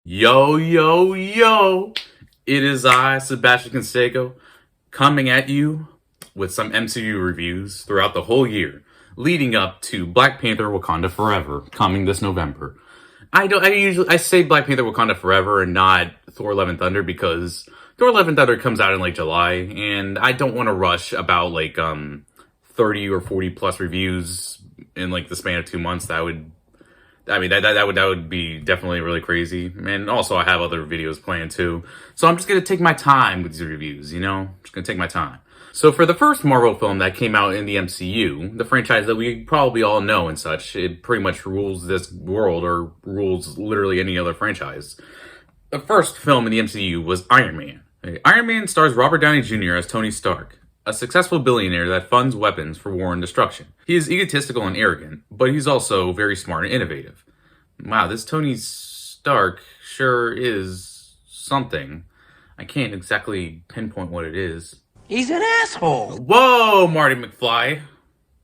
Yo, yo, yo! It is I, Sebastian Conseco, coming at you with some MCU reviews throughout the whole year, leading up to Black Panther: Wakanda Forever, coming this November. I say Black Panther: Wakanda Forever and not Thor: Love and Thunder because Thor: Love and Thunder comes out in like July, and I don't want to rush about 30 or 40 plus reviews in like the span of 2 months. That would be definitely really crazy. And also I have other videos planned too. So I'm just going to take my time with these reviews, I'm just going to take my time. So for the first Marvel film that came out in the MCU, the franchise that we probably all know and such, it pretty much rules this world or rules literally any other franchise. The first film in the MCU was Iron Man. Iron Man stars Robert Downey Jr. as Tony Stark, a successful billionaire that funds weapons for war and destruction. He is egotistical and arrogant, but he's also very smart and innovative. Wow, this Tony Stark sure is something. I can't exactly pinpoint what it is. He's an asshole! Whoa, Marty McFly!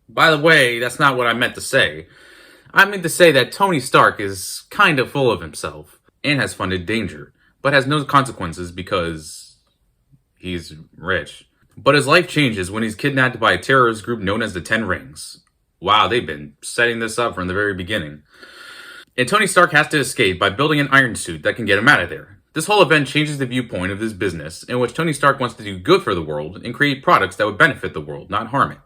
By the way, that's not what I meant to say. I meant to say that Tony Stark is kind of full of himself and has funded danger, but has no consequences because he's rich. But his life changes when he's kidnapped by a terrorist group known as the Ten Rings. Wow, they've been setting this up from the very beginning. And Tony Stark has to escape by building an iron suit that can get him out of there. This whole event changes the viewpoint of this business, in which Tony Stark wants to do good for the world and create products that would benefit the world, not harm it.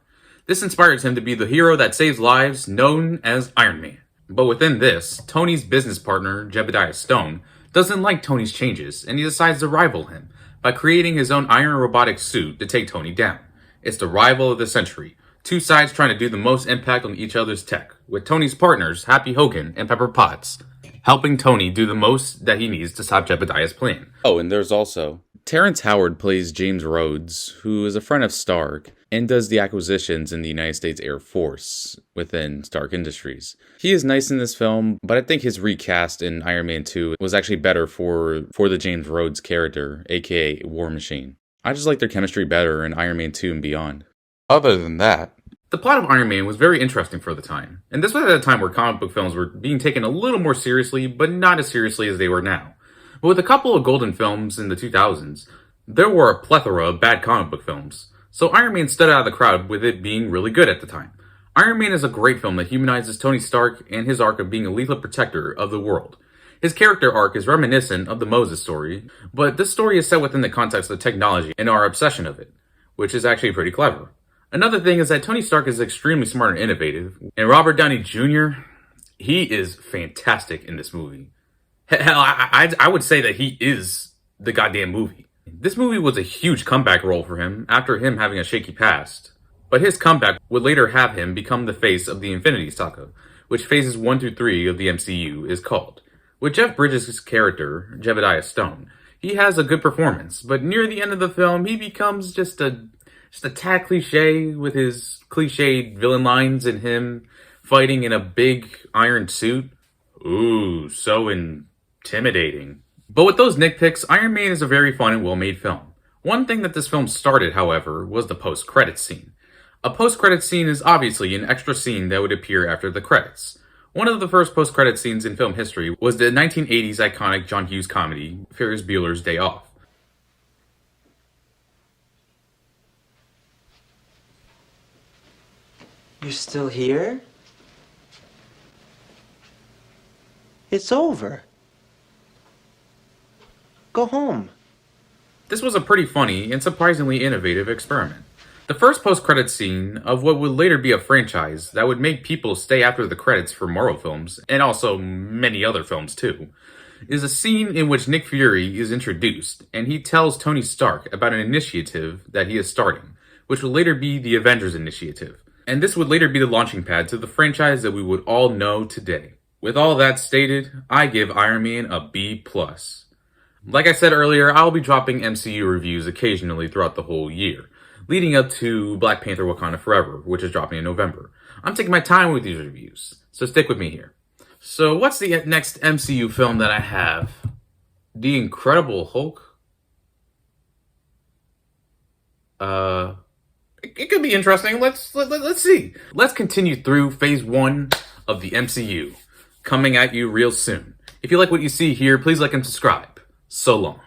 This inspires him to be the hero that saves lives, known as Iron Man. But within this, Tony's business partner, Jebediah Stone, doesn't like Tony's changes, and he decides to rival him by creating his own iron robotic suit to take Tony down. It's the rival of the century. Two sides trying to do the most impact on each other's tech, with Tony's partners, Happy Hogan and Pepper Potts, helping Tony do the most that he needs to stop Jebediah's plan. Oh, and there's also Terence Howard plays James Rhodes, who is a friend of Stark, and does the acquisitions in the United States Air Force within Stark Industries. He is nice in this film, but I think his recast in Iron Man 2 was actually better for the James Rhodes character, aka War Machine. I just like their chemistry better in Iron Man 2 and beyond. Other than that, the plot of Iron Man was very interesting for the time, and this was at a time where comic book films were being taken a little more seriously, but not as seriously as they were now. But with a couple of golden films in the 2000s, there were a plethora of bad comic book films, so Iron Man stood out of the crowd with it being really good at the time. Iron Man is a great film that humanizes Tony Stark and his arc of being a lethal protector of the world. His character arc is reminiscent of the Moses story, but this story is set within the context of technology and our obsession of it, which is actually pretty clever. Another thing is that Tony Stark is extremely smart and innovative, and Robert Downey Jr., he is fantastic in this movie. Hell, I would say that he is the goddamn movie. This movie was a huge comeback role for him after him having a shaky past, but his comeback would later have him become the face of the Infinity Saga, which phases 1 through 3 of the MCU is called. With Jeff Bridges' character, Jebediah Stone, he has a good performance, but near the end of the film, he becomes just a tad cliche with his cliched villain lines and him fighting in a big iron suit. Ooh, so intimidating. But with those nitpicks, Iron Man is a very fun and well-made film. One thing that this film started, however, was the post-credits scene. A post-credits scene is obviously an extra scene that would appear after the credits. One of the first post-credits scenes in film history was the 1980s iconic John Hughes comedy, Ferris Bueller's Day Off. You're still here? It's over. Go home. This was a pretty funny and surprisingly innovative experiment. The first post-credits scene of what would later be a franchise that would make people stay after the credits for Marvel films, and also many other films too, is a scene in which Nick Fury is introduced, and he tells Tony Stark about an initiative that he is starting, which would later be the Avengers Initiative. And this would later be the launching pad to the franchise that we would all know today. With all that stated, I give Iron Man a B+. Like I said earlier, I'll be dropping MCU reviews occasionally throughout the whole year, leading up to Black Panther: Wakanda Forever, which is dropping in November. I'm taking my time with these reviews, so stick with me here. So what's the next MCU film that I have? The Incredible Hulk? It could be interesting. Let's see. Let's continue through phase 1 of the MCU, coming at you real soon. If you like what you see here, please like and subscribe. So long.